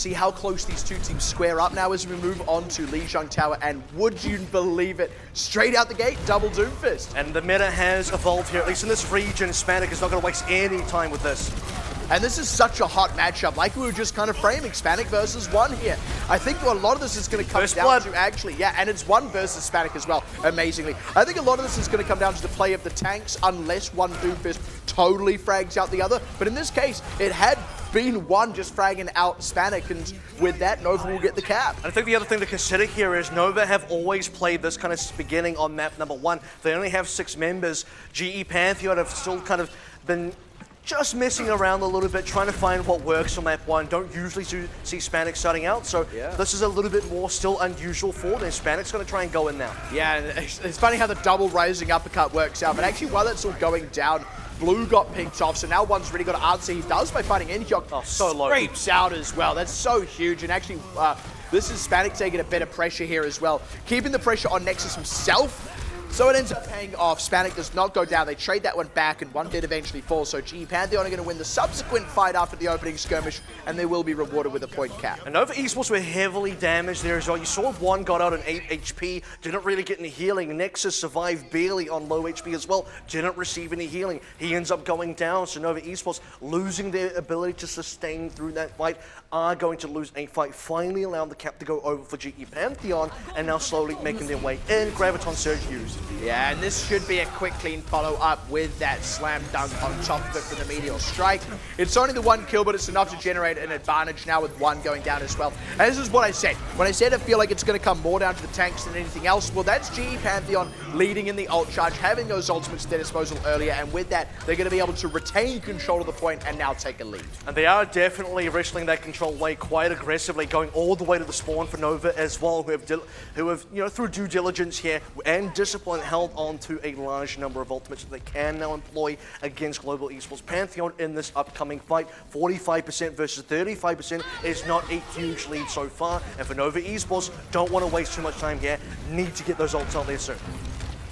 see how close these two teams square up now as we move on to Lijiang Tower, and would you believe it, straight out the gate, double Doomfist. And the meta has evolved here, at least in this region. Spanik is not going to waste any time with this. And this is such a hot matchup, like we were just kind of framing, Spanik versus one here. I think a lot of this is going to come down to actually, yeah, and it's one versus Spanik as well, amazingly. I think a lot of this is going to come down to the play of the tanks, unless one Doomfist totally frags out the other. But in this case, it had been one just fragging out Spanik, and with that, Nova will get the cap. I think the other thing to consider here is Nova have always played this kind of beginning on map number 1. They only have 6 members. GE Pantheon have still kind of been just messing around a little bit, trying to find what works on map 1. Don't usually see Spanik starting out, so this is a little bit more still unusual for them. Spanik's going to try and go in now. Yeah, it's funny how the double rising uppercut works out, but actually while that's all going down, Blue got picked off, so now one's really got to answer. He does by fighting Inhyuk. Oh, so low. Scrapes out as well. That's so huge, and actually this is Spanik taking a bit of pressure here as well, keeping the pressure on Nexus himself. So it ends up paying off. Spanik does not go down. They trade that one back, and one did eventually fall. So GE Pantheon are going to win the subsequent fight after the opening skirmish, and they will be rewarded with a point cap. And Nova Esports were heavily damaged there as well. You saw one got out on 8 HP, didn't really get any healing. Nexus survived barely on low HP as well, didn't receive any healing. He ends up going down, so Nova Esports losing their ability to sustain through that fight, are going to lose a fight, finally allowing the cap to go over for GE Pantheon, and now slowly making their way in. Graviton Surge used. Yeah, and this should be a quick, clean follow-up with that slam dunk on top of it for the Meteor Strike. It's only the one kill, but it's enough to generate an advantage now with one going down as well. And this is what I said. When I said I feel like it's going to come more down to the tanks than anything else, well, that's GE Pantheon leading in the ult charge, having those ultimates at their disposal earlier, and with that, they're going to be able to retain control of the point and now take a lead. And they are definitely wrestling that control away quite aggressively, going all the way to the spawn for Nova as well, who have you know, through due diligence here and discipline, held on to a large number of ultimates that they can now employ against Global Esports. Pantheon in this upcoming fight, 45% versus 35% is not a huge lead so far, and for Nova Esports, don't want to waste too much time here, need to get those ults out there soon.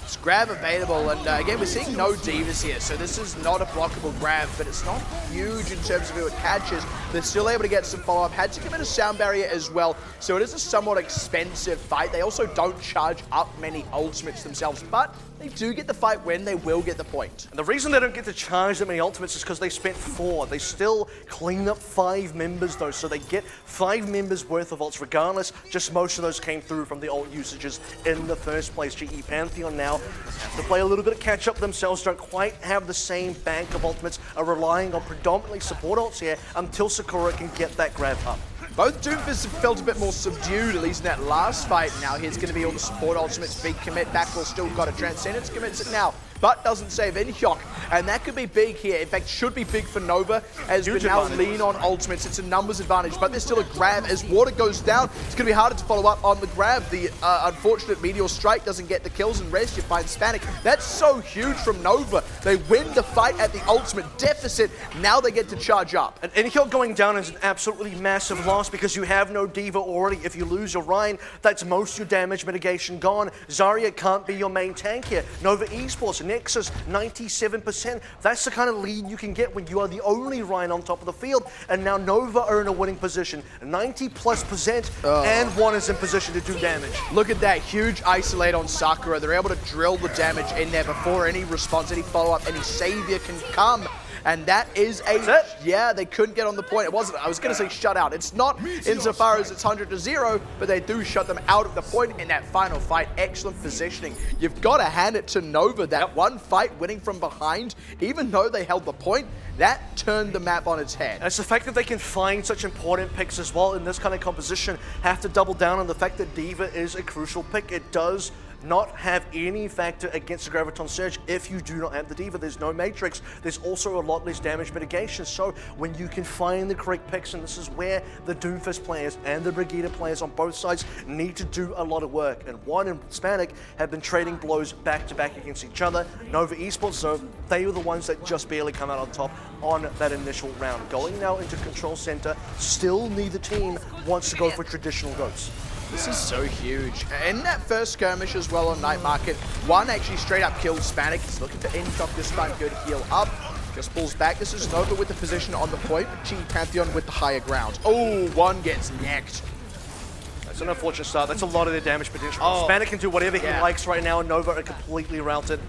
It's grab available, and again, we're seeing no divas here, so this is not a blockable grab, but it's not huge in terms of who it catches. They're still able to get some follow-up, had to commit a sound barrier as well, so it is a somewhat expensive fight. They also don't charge up many ultimates themselves, but they do get the fight when they will get the point. And the reason they don't get to charge that many ultimates is because they spent 4. They still clean up 5 members though, so they get 5 members worth of ults regardless, just most of those came through from the ult usages in the first place. GE Pantheon now have to play a little bit of catch up themselves, don't quite have the same bank of ultimates, are relying on predominantly support ults here until Sakura can get that grab up. Both Doomfists have felt a bit more subdued, at least in that last fight. Now here's going to be all the support ultimates, big commit, Backwell still got a Transcendence, commits it now, but doesn't save Inhyuk, and that could be big here. In fact, should be big for Nova, as we now lean on ultimates. It's a numbers advantage, but there's still a grab. As water goes down, it's going to be harder to follow up on the grab. The unfortunate Meteor Strike doesn't get the kills, and rest you find Spanik. That's so huge from Nova. They win the fight at the ultimate deficit. Now they get to charge up. And Inhyuk going down is an absolutely massive loss because you have no Diva already. If you lose your Rhine, that's most of your damage mitigation gone. Zarya can't be your main tank here. Nova Esports, Nexus, 97%. That's the kind of lead you can get when you are the only Rhine on top of the field. And now Nova are in a winning position. 90+%, and one is in position to do damage. Look at that huge isolate on Sakura. They're able to drill the damage in there before any response, any follow-up, any savior can come. And that is a, yeah, they couldn't get on the point. It wasn't, I was going to say shut out. It's not insofar as it's 100-0, but they do shut them out of the point in that final fight. Excellent positioning. You've got to hand it to Nova. That one fight winning from behind, even though they held the point, that turned the map on its head. And it's the fact that they can find such important picks as well in this kind of composition. Have to double down on the fact that Diva is a crucial pick. It does not have any factor against the Graviton Surge if you do not have the Diva. There's no Matrix. There's also a lot less damage mitigation. So when you can find the correct picks, and this is where the Doomfist players and the Brigitte players on both sides need to do a lot of work. And One and Spanik have been trading blows back to back against each other. Nova Esports, though, they were the ones that just barely come out on top on that initial round. Going now into Control Center, still neither team wants to go for traditional goats. This is so huge. In that first skirmish as well on Night Market, One actually straight up killed Spanik. He's looking to Inhyuk this time, good heal up. Just pulls back. This is Nova with the position on the point. G Pantheon with the higher ground. Oh, one gets necked. That's an unfortunate start. That's a lot of their damage potential. Oh, Hispanic can do whatever he yeah. likes right now, and Nova are completely routed.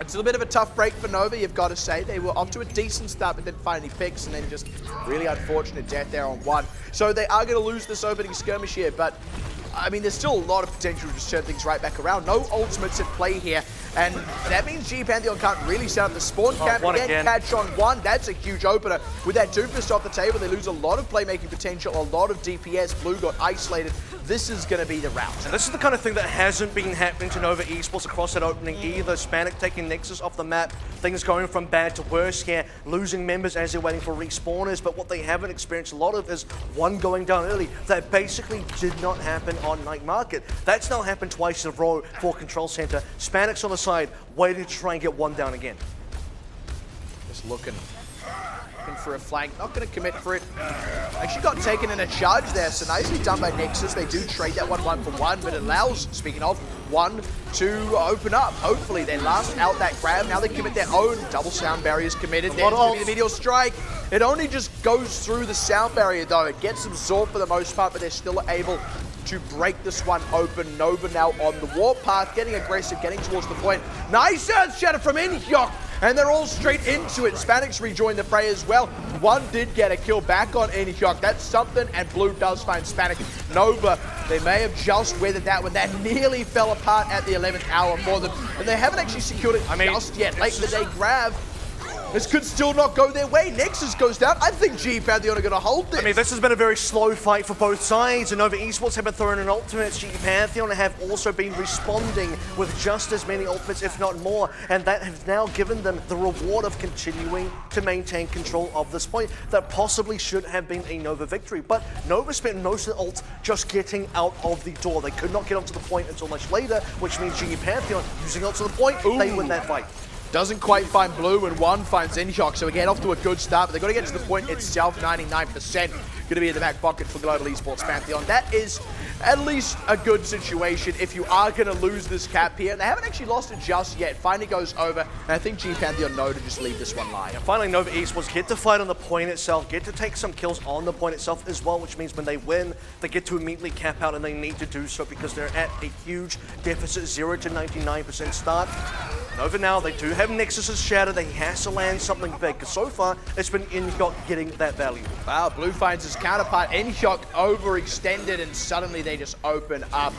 It's a bit of a tough break for Nova, you've got to say. They were off to a decent start, but didn't find any picks, and then just really unfortunate death there on one. So they are going to lose this opening skirmish here, but I mean, there's still a lot of potential to just turn things right back around. No ultimates at play here, and that means G Pantheon can't really set up the spawn camp. Again, catch on one. That's a huge opener. With that Doomfist off the table, they lose a lot of playmaking potential, a lot of DPS. Blue got isolated. This is going to be the route. And this is the kind of thing that hasn't been happening to Nova Esports across that opening either. Hispanic taking Nexus off the map, things going from bad to worse here, losing members as they're waiting for respawners, but what they haven't experienced a lot of is one going down early. That basically did not happen on Night Market. That's now happened twice in a row for Control Center. Hispanic's on the side, waiting to try and get one down again. Just looking for a flank, not going to commit for it. Actually got taken in a charge there, so nicely done by Nexus. They do trade that one for one, but it allows, speaking of, one to open up. Hopefully they last out that grab. Now they commit their own. Double sound barriers committed. There's going to be the Meteor Strike. It only just goes through the sound barrier though. It gets absorbed for the most part, but they're still able to break this one open. Nova now on the warpath, getting aggressive, getting towards the point. Nice Earth Shatter from Inhyok, and they're all straight into it. Hispanics rejoin the fray as well. One did get a kill back on Inhyok. That's something, and Blue does find Hispanic. Nova, they may have just weathered that one. That nearly fell apart at the 11th hour for them, and they haven't actually secured it just yet. Late in the day grab. This could still not go their way. Nexus goes down. I think G Pantheon are going to hold this. I mean, this has been a very slow fight for both sides, and Nova Esports have been throwing in ultimates. G Pantheon have also been responding with just as many ultimates, if not more, and that has now given them the reward of continuing to maintain control of this point that possibly should have been a Nova victory. But Nova spent most of the ult just getting out of the door. They could not get onto the point until much later, which means G Pantheon using ult to the point, they win that fight. Doesn't quite find Blue, and one finds Inhyok, so again, off to a good start, but they've got to get to the point itself. 99% going to be in the back pocket for Global Esports Pantheon. That is at least a good situation if you are going to lose this cap here. And they haven't actually lost it just yet. Finally goes over, and I think G Pantheon know to just leave this one lie. And finally, Nova Esports get to fight on the point itself, get to take some kills on the point itself as well, which means when they win, they get to immediately cap out, and they need to do so because they're at a huge deficit, 0 to 99% start. Nova now, they do have Nexus's shatter. They has to land something big, because so far, it's been Inhyok getting that value. Wow, Blue finds his counterpart. Inhyok overextended, and suddenly they just open up.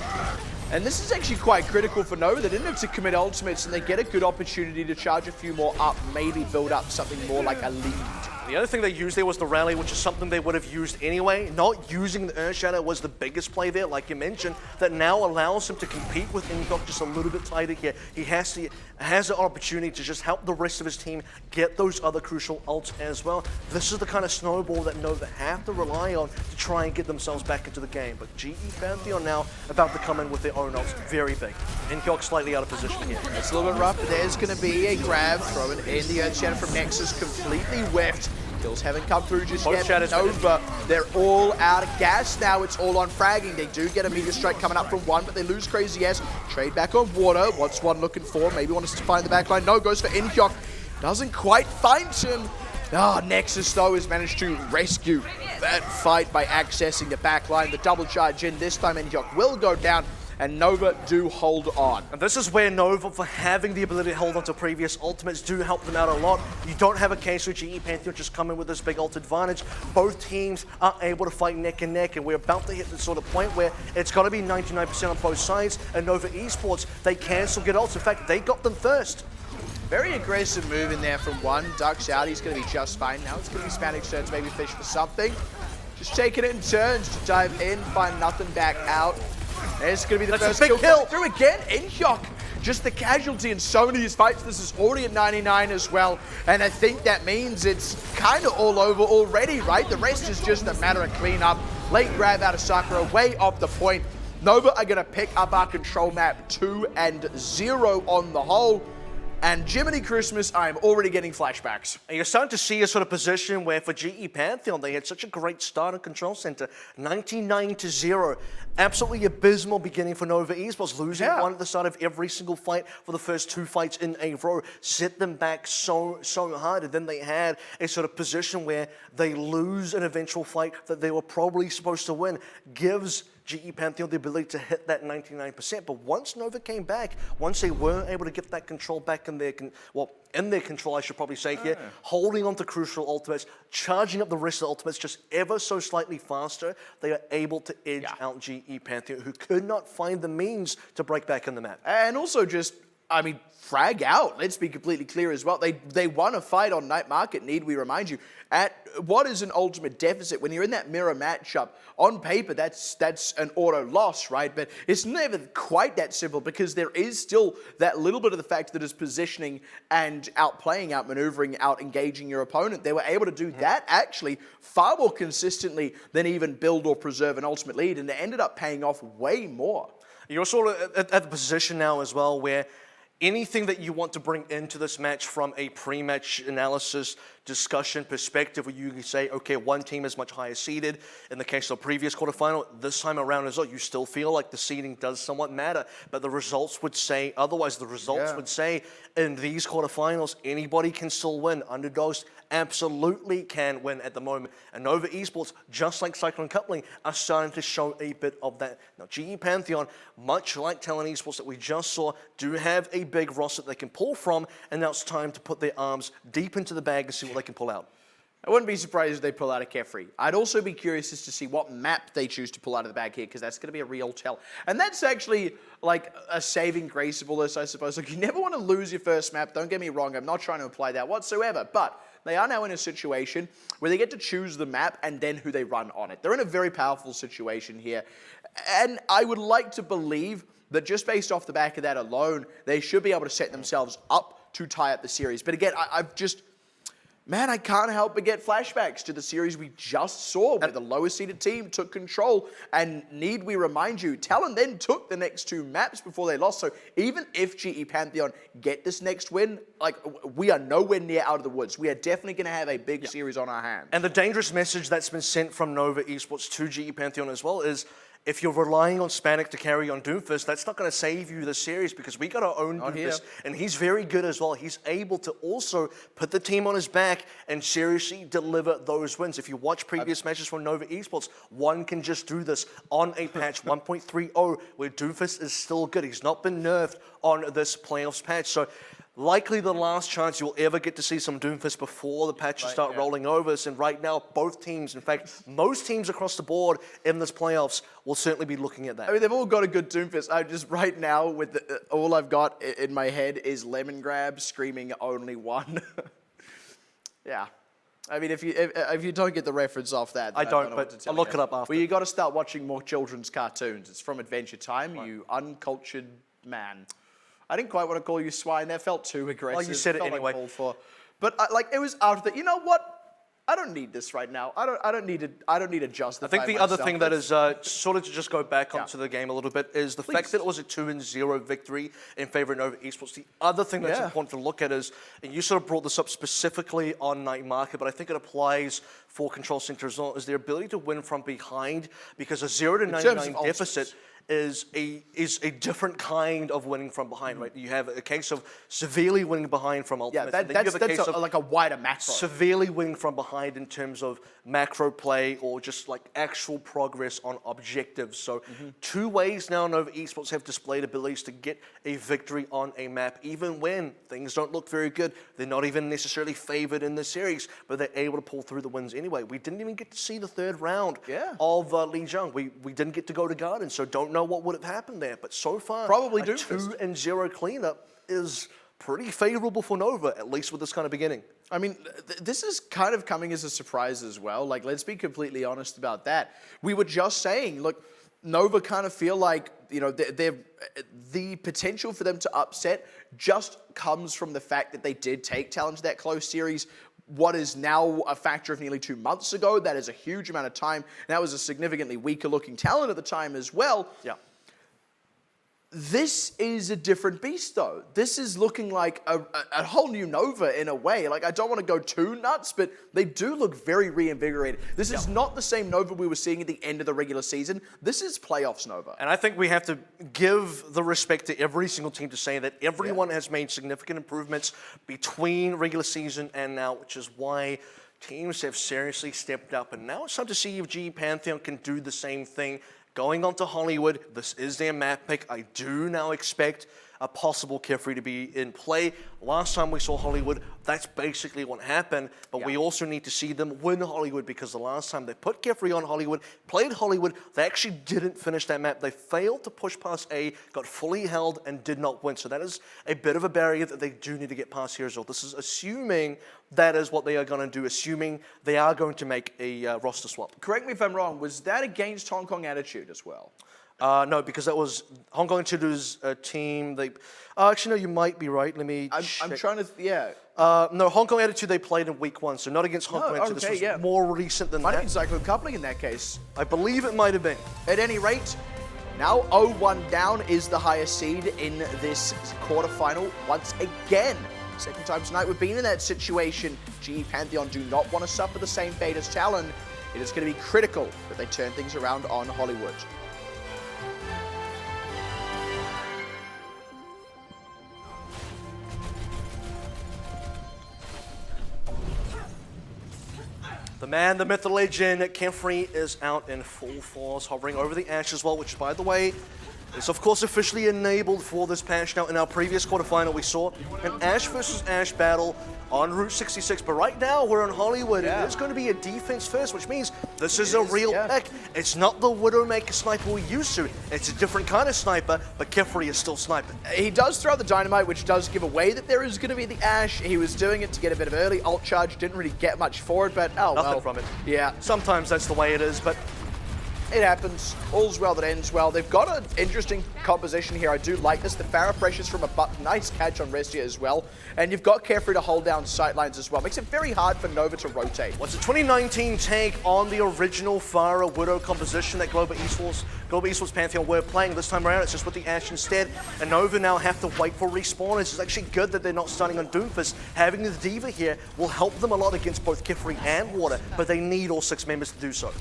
And this is actually quite critical for Nova. They didn't have to commit ultimates, and they get a good opportunity to charge a few more up, maybe build up something more like a lead. The other thing they used there was the rally, which is something they would have used anyway. Not using the Earthshatter was the biggest play there, like you mentioned, that now allows him to compete with Inhyok just a little bit tighter here. He has an opportunity to just help the rest of his team get those other crucial ults as well. This is the kind of snowball that Nova have to rely on to try and get themselves back into the game. But GE Pantheon now about to come in with their own ults, very big. Inhyok slightly out of position here. It's a little bit rough, but there's going to be a grab, throwing in the Earthshatter from Nexus, completely whiffed. Kills haven't come through just yet. Nova, they're all out of gas now. It's all on fragging. They do get a Meteor Strike coming up from one, but they lose Crazy S. Trade back on water. What's one looking for? Maybe wants to find the backline. No, goes for Inhyok. Doesn't quite find him. Nexus, though, has managed to rescue that fight by accessing the backline. The double charge in. This time, Inhyok will go down, and Nova do hold on. And this is where Nova, for having the ability to hold on to previous ultimates, do help them out a lot. You don't have a case where GE Pantheon just come in with this big ult advantage. Both teams are able to fight neck and neck, and we're about to hit the sort of point where it's got to be 99% on both sides, and Nova Esports, they can still get ults. In fact, they got them first. Very aggressive move in there from one. Ducks out, he's going to be just fine. Now it's going to be Hispanic's turn to maybe fish for something. Just taking it in turns to dive in, find nothing back out. There's going to be the first kill through again. Inhyok, just the casualty in so many of these fights. This is already at 99 as well. And I think that means it's kind of all over already, right? The rest is just a matter of cleanup. Late grab out of Sakura, way off the point. Nova are going to pick up our control map 2-0 on the whole. And Jiminy Christmas, I'm already getting flashbacks. And you're starting to see a sort of position where for GE Pantheon, they had such a great start in Control Center, 99-0. Absolutely abysmal beginning for Nova Esports, losing one at the start of every single fight for the first 2 fights in a row, set them back so hard. And then they had a sort of position where they lose an eventual fight that they were probably supposed to win, gives GE Pantheon the ability to hit that 99%. But once Nova came back, once they were able to get that control back in their, in their control, I should probably say here, holding on to crucial ultimates, charging up the rest of the ultimates just ever so slightly faster, they are able to edge out GE Pantheon, who could not find the means to break back in the map. And also just, I mean, frag out. Let's be completely clear as well. They won a fight on Night Market, need we remind you, at what is an ultimate deficit. When you're in that mirror matchup, on paper, that's an auto loss, right? But it's never quite that simple because there is still that little bit of the fact that is positioning and outplaying, outmaneuvering, out-engaging your opponent. They were able to do that actually far more consistently than even build or preserve an ultimate lead, and it ended up paying off way more. You're sort of at the position now as well where anything that you want to bring into this match from a pre-match analysis discussion perspective, where you can say, okay, one team is much higher seeded. In the case of the previous quarterfinal, this time around as well, you still feel like the seeding does somewhat matter, but the results would say otherwise. The results would say in these quarterfinals, anybody can still win. Underdogs absolutely can win at the moment. And Nova Esports, just like Cyclone Coupling, are starting to show a bit of that. Now, GE Pantheon, much like Talon Esports that we just saw, do have a big roster that they can pull from, and now it's time to put their arms deep into the bag and see what they can pull out. I wouldn't be surprised if they pull out a Carefree. I'd also be curious as to see what map they choose to pull out of the bag here, because that's going to be a real tell. And that's actually like a saving grace of all this, I suppose. Like, you never want to lose your first map. Don't get me wrong. I'm not trying to imply that whatsoever. But they are now in a situation where they get to choose the map and then who they run on it. They're in a very powerful situation here. And I would like to believe that just based off the back of that alone, they should be able to set themselves up to tie up the series. But again, man, I can't help but get flashbacks to the series we just saw where the lowest seeded team took control. And need we remind you, Talon then took the next 2 maps before they lost. So even if GE Pantheon get this next win, like, we are nowhere near out of the woods. We are definitely going to have a big series on our hands. And the dangerous message that's been sent from Nova Esports to GE Pantheon as well is, if you're relying on Spanik to carry on Doomfist, that's not going to save you the series, because we got our own Doomfist, and he's very good as well. He's able to also put the team on his back and seriously deliver those wins. If you watch previous matches from Nova Esports, one can just do this on a patch 1.30 where Doomfist is still good. He's not been nerfed on this playoffs patch. So likely the last chance you'll ever get to see some Doomfist before the patches start rolling over. And right now, both teams, in fact, most teams across the board in this playoffs will certainly be looking at that. I mean, they've all got a good Doomfist. I just, right now, with all I've got in my head is Lemon Grab screaming only one. Yeah. I mean, if you don't get the reference off that, I don't, but I'll look it up after. Well, you got to start watching more children's cartoons. It's from Adventure Time, you uncultured man. I didn't quite want to call you swine. That felt too aggressive. Well, you said it anyway. For. But it was after that. You know what? I don't need this right now. I don't need to justify. I think the other thing that is sort of to just go back onto the game a little bit is the fact that it was a 2-0 victory in favor of Nova Esports. The other thing that's important to look at is, and you sort of brought this up specifically on Night Market, but I think it applies for Control Center as well, is their ability to win from behind, because a 0-99 deficit is a different kind of winning from behind, right? You have a case of severely winning behind from ultimates. Yeah, that's like a wider macro. Severely winning from behind in terms of macro play or just like actual progress on objectives. So 2 ways now Nova Esports have displayed abilities to get a victory on a map, even when things don't look very good. They're not even necessarily favored in the series, but they're able to pull through the wins anyway. We didn't even get to see the 3rd round of Lijiang. We didn't get to go to Garden, so don't know what would have happened there. But so far, probably a 2-0 cleanup is pretty favorable for Nova, at least with this kind of beginning. I mean, this is kind of coming as a surprise as well. Like, let's be completely honest about that. We were just saying, look, Nova kind of feel like, you know, the potential for them to upset just comes from the fact that they did take Talon to that close series. What is now a factor of nearly 2 months ago. That is a huge amount of time. And that was a significantly weaker looking Talon at the time as well. Yeah. This is a different beast, though. This is looking like a whole new Nova in a way. Like, I don't want to go too nuts, but they do look very reinvigorated. This is not the same Nova we were seeing at the end of the regular season. This is playoffs Nova. And I think we have to give the respect to every single team to say that everyone has made significant improvements between regular season and now, which is why teams have seriously stepped up. And now it's time to see if GE Pantheon can do the same thing. Going on to Hollywood, this is their map pick. I do now expect a possible Kefri to be in play. Last time we saw Hollywood, that's basically what happened, but we also need to see them win Hollywood, because the last time they put Kefri on Hollywood, played Hollywood, they actually didn't finish that map. They failed to push past A, got fully held, and did not win. So that is a bit of a barrier that they do need to get past here as well. This is assuming that is what they are going to do, assuming they are going to make a roster swap. Correct me if I'm wrong, was that against Hong Kong Attitude as well? No, because that was Hong Kong Attitude's team. They actually, no, you might be right. Let me check. I'm trying to, yeah. No, Hong Kong Attitude they played in week 1, so not against Hong Kong Attitude. This was more recent than Might that. have been Cyclone Coupling in that case. I believe it might have been. At any rate, now 0-1 down is the highest seed in this quarterfinal once again. Second time tonight we've been in that situation. GE Pantheon do not want to suffer the same fate as Talon. It is going to be critical that they turn things around on Hollywood. The man, the myth, the legend, Kefri is out in full force, hovering over the Ashe as well, which, by the way, is of course officially enabled for this patch. Now, in our previous quarterfinal, we saw an Ashe versus Ashe battle on Route 66, but right now we're in Hollywood, and it's going to be a defense first, which means this is a real pick. It's not the Widowmaker sniper we're used to. It's a different kind of sniper, but Kefri is still sniping. He does throw the dynamite, which does give away that there is going to be the Ashe. He was doing it to get a bit of early ult charge, didn't really get much for it, but Nothing from it. Yeah. Sometimes that's the way it is, but it happens. All's well that ends well. They've got an interesting composition here. I do like this. The Farah pressures from a nice catch on Restia as well. And you've got Kefri to hold down sightlines as well. Makes it very hard for Nova to rotate. What's a 2019 take on the original Farah Widow composition that Global Esports Pantheon were playing this time around? It's just with the Ashe instead. And Nova now have to wait for respawn. It's actually good that they're not starting on Doomfist. Having the D.Va here will help them a lot against both Kefri and Water, but they need all 6 members to do so.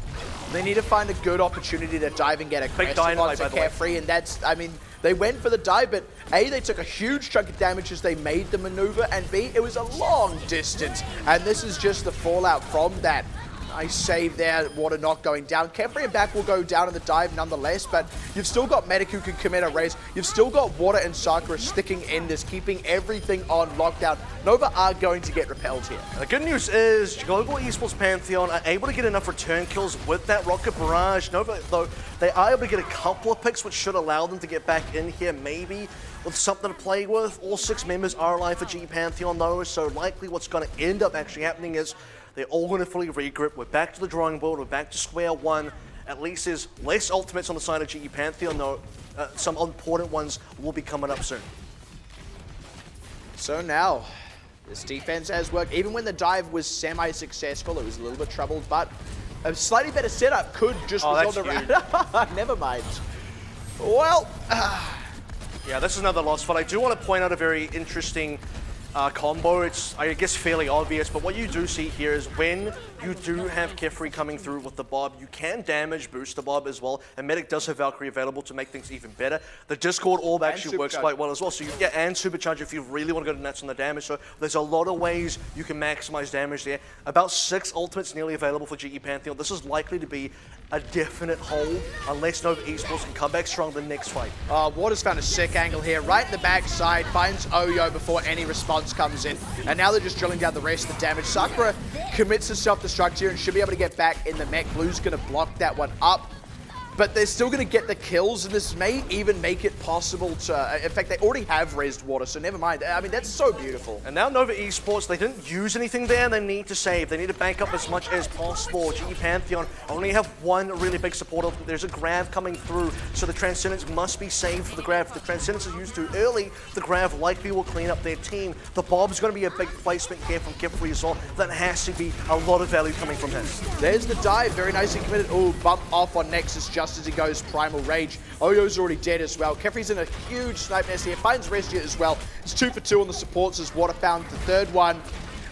They need to find a good opportunity to dive and get aggressive onto Kefri, and that's, I mean, they went for the dive, but A, they took a huge chunk of damage as they made the maneuver, and B, it was a long distance, and this is just the fallout from that. Nice save there, Water not going down. Kefri and back will go down in the dive nonetheless, but you've still got Medic who can commit a raise. You've still got Water and Sakura sticking in this, keeping everything on lockdown. Nova are going to get repelled here. The good news is Global Esports Pantheon are able to get enough return kills with that Rocket Barrage. Nova, though, they are able to get a couple of picks, which should allow them to get back in here, maybe with something to play with. All 6 members are alive for GE Pantheon, though, so likely what's going to end up actually happening is they're all going to fully regroup. We're back to the drawing board. We're back to square one. At least there's less ultimates on the side of GE Pantheon, though. Some important ones will be coming up soon. So now, this defense has worked. Even when the dive was semi-successful, it was a little bit troubled, but a slightly better setup could just result around. Never mind. Well, yeah, this is another loss, but I do want to point out a very interesting combo. It's, I guess, fairly obvious, but what you do see here is when you do have Kefri coming through with the Bob, you can damage boost the Bob as well, and Medic does have Valkyrie available to make things even better. The Discord orb actually works quite well as well, so and Supercharge if you really want to go to nuts on the damage, so there's a lot of ways you can maximize damage there. About 6 ultimates nearly available for GE Pantheon. This is likely to be a definite hold unless Nova Esports can come back strong the next fight. Water's found a sick angle here, right in the backside, finds Oyo before any response comes in, and now they're just drilling down the rest of the damage. Sakura commits to self-destruct here and should be able to get back in the mech. Blue's going to block that one up, but they're still going to get the kills, and this may even make it possible to... in fact, they already have rezzed Water, so never mind. I mean, that's so beautiful. And now Nova Esports, they didn't use anything there, and they need to save. They need to bank up as much as possible. GE Pantheon only have one really big support. There's a Grav coming through, so the Transcendence must be saved for the Grav. If the Transcendence is used too early, the Grav likely will clean up their team. The Bob's going to be a big placement here from Kefri as well. That has to be a lot of value coming from him. There's the dive, very nicely committed. Oh, bump off on Nexus Jump. just as he goes Primal Rage. Oyo's already dead as well. Kefri's in a huge snipe nest here, finds Restia as well. It's 2 for 2 on the supports as Water found the third one.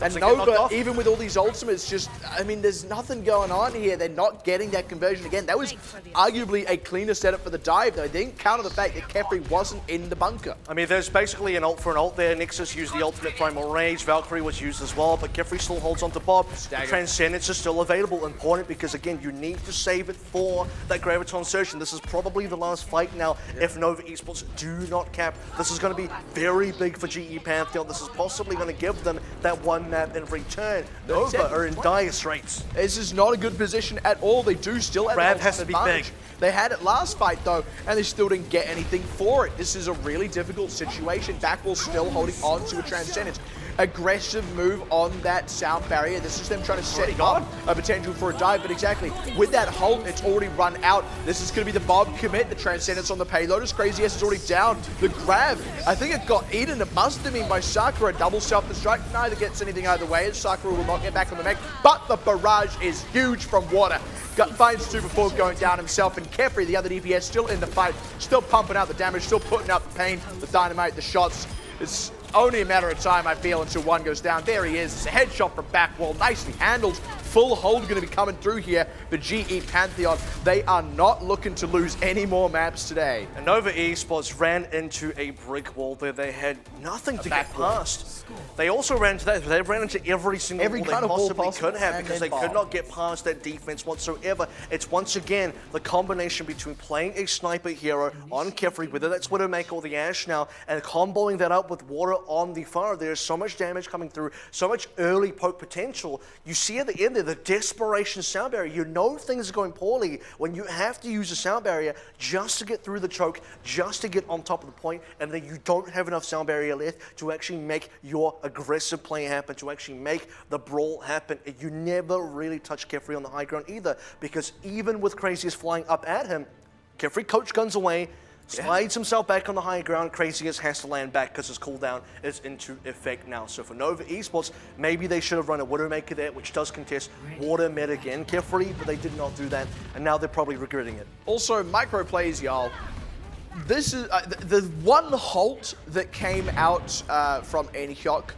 And Nova, even with all these ultimates, just, I mean, there's nothing going on here. They're not getting that conversion again. That was arguably a cleaner setup for the dive, though. They didn't counter the fact that Kefri wasn't in the bunker. I mean, there's basically an ult for an ult there. Nexus used the ultimate Primal Rage. Valkyrie was used as well, but Kefri still holds on to Bob. Transcendence is still available. Important because, again, you need to save it for that Graviton Surge. This is probably the last fight now if Nova Esports do not cap. This is going to be very big for GE Pantheon. This is possibly going to give them that one map in return. Nova are in dire straits. This is not a good position at all. They do still have Rav has to be big. They had it last fight though, and they still didn't get anything for it. This is a really difficult situation. Backwall still holding on to a Transcendence. Aggressive move on that sound barrier. This is them trying to set up a potential for a dive, but exactly, with that hold, it's already run out. This is going to be the Bob commit. The Transcendence on the payload is Crazy S is already down. The grab, I think it got eaten. It must have been by Sakura. Double self-destruct. Neither gets anything either way, as Sakura will not get back on the mech, but the barrage is huge from Water. Finds 2 for 4 going down himself, and Kefri, the other DPS, still in the fight, still pumping out the damage, still putting out the pain, the dynamite, the shots. It's only a matter of time, I feel, until one goes down. There he is. It's a headshot from Backwall. Nicely handled. Full hold going to be coming through here. But GE Pantheon, they are not looking to lose any more maps today. And Nova Esports ran into a brick wall there. They had nothing to get past. They also ran into that. They ran into every single wall they possibly could have because they could not get past that defense whatsoever. It's once again the combination between playing a sniper hero on Kefri, whether that's Widowmaker or the Ashe now, and comboing that up with Water on the far. There's so much damage coming through, so much early poke potential. You see at the end there, the desperation sound barrier. You know things are going poorly when you have to use a sound barrier just to get through the choke, just to get on top of the point, and then you don't have enough sound barrier left to actually make your aggressive play happen, to actually make the brawl happen. You never really touch Kefri on the high ground either, because even with Craziest flying up at him, Kefri coach guns away, slides himself back on the high ground. Craziest has to land back because his cooldown is into effect now. So for Nova Esports, maybe they should have run a Widowmaker there, which does contest Water met again Kefri, but they did not do that, and now they're probably regretting it. Also, micro plays, y'all. This is the one halt that came out from Enihyok.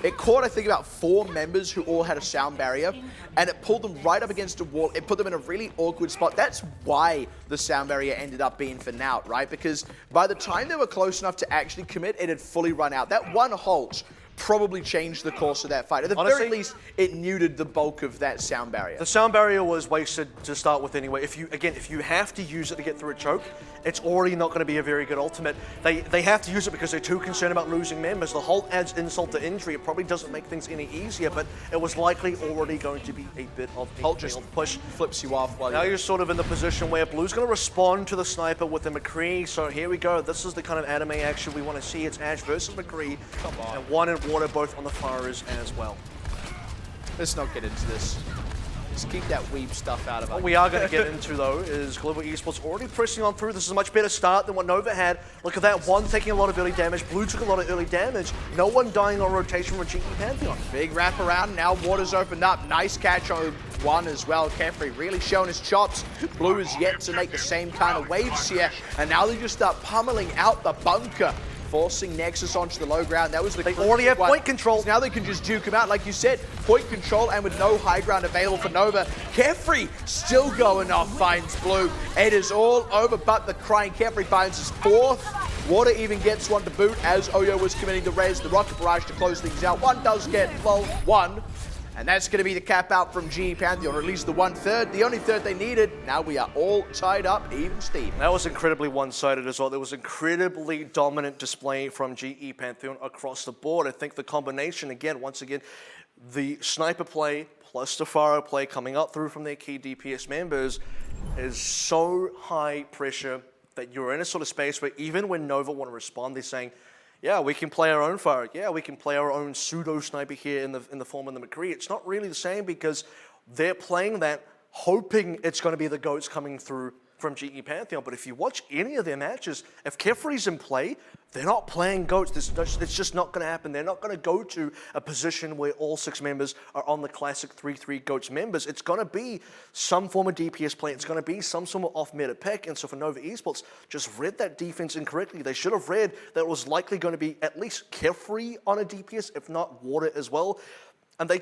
It caught, I think, about 4 members who all had a sound barrier, and it pulled them right up against a wall. It put them in a really awkward spot. That's why the sound barrier ended up being for Nout, right? Because by the time they were close enough to actually commit, it had fully run out. That one halt probably changed the course of that fight. At the very least, it muted the bulk of that sound barrier. The sound barrier was wasted to start with anyway. If you have to use it to get through a choke, it's already not going to be a very good ultimate. They have to use it because they're too concerned about losing members. The halt adds insult to injury. It probably doesn't make things any easier, but it was likely already going to be a bit of a halt just push. Flips you off. While now you're sort of in the position where Blue's going to respond to the sniper with the McCree. So here we go. This is the kind of anime action we want to see. It's Ashe versus McCree. Come on. And One and Water both on the fires as well. Let's not get into this. Let's keep that weeb stuff out of it. What we are going to get into, though, is Global Esports already pressing on through. This is a much better start than what Nova had. Look at that. One taking a lot of early damage. Blue took a lot of early damage. No one dying on rotation from GE Pantheon. Big wrap around. Now Water's opened up. Nice catch on one as well. Kefri really showing his chops. Blue is yet to make the same kind of waves here. And now they just start pummeling out the bunker, forcing Nexus onto the low ground. That was the They already have point control. So now they can just duke him out. Like you said, point control, and with no high ground available for Nova, Kefri still going off, finds Blue. It is all over, but the crying Kefri finds his 4th. Water even gets one to boot as Oyo was committing the res, the rocket barrage to close things out. One does get, well, one. And that's going to be the cap out from GE Pantheon, or at least the 1/3, the only third they needed. Now we are all tied up, even Steve. That was incredibly one-sided as well. There was incredibly dominant display from GE Pantheon across the board. I think the combination, again, once again, the sniper play plus the Pharaoh play coming up through from their key DPS members is so high pressure that you're in a sort of space where even when Nova want to respond, they're saying, yeah, we can play our own fire. Yeah, we can play our own pseudo sniper here in the form of the McCree. It's not really the same because they're playing that, hoping it's going to be the GOATs coming through from GE Pantheon, but if you watch any of their matches, if Kefri's in play, they're not playing goats. It's just not going to happen. They're not going to go to a position where all 6 members are on the classic 3-3 goats members. It's going to be some form of DPS play. It's going to be some sort of off-meta pick. And so for Nova Esports, just read that defense incorrectly. They should have read that it was likely going to be at least Kefri on a DPS, if not Water as well. And they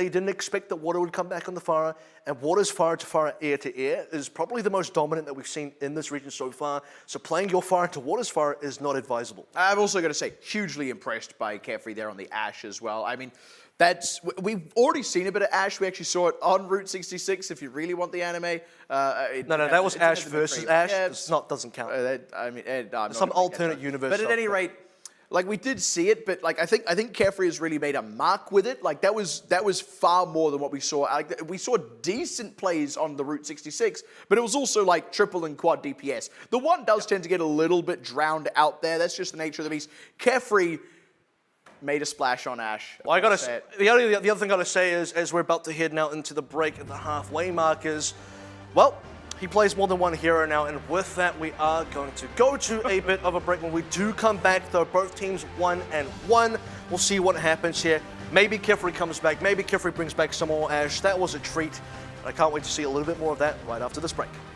didn't expect that Water would come back on the Pharah, and Water's Pharah to Pharah air to air is probably the most dominant that we've seen in this region so far. So playing your Pharah to Water's Pharah is not advisable. I've also got to say, hugely impressed by Kefri there on the Ashe as well. I mean, we've already seen a bit of Ashe. We actually saw it on Route 66, if you really want the anime. No, that was Ashe versus Ashe. Yeah, Doesn't count. Some alternate universe. But at any rate, like, we did see it, but like I think Kefri has really made a mark with it. Like that was far more than what we saw. Like, we saw decent plays on the Route 66, but it was also like triple and quad DPS. The one does tend to get a little bit drowned out there. That's just the nature of the beast. Kefri made a splash on Ashe. Well, the other thing I gotta say is, as we're about to head now into the break at the halfway mark, is, well, he plays more than one hero now, and with that, we are going to go to a bit of a break. When we do come back, though, both teams 1-1. We'll see what happens here. Maybe Kefri comes back. Maybe Kefri brings back some more Ashe. That was a treat. I can't wait to see a little bit more of that right after this break.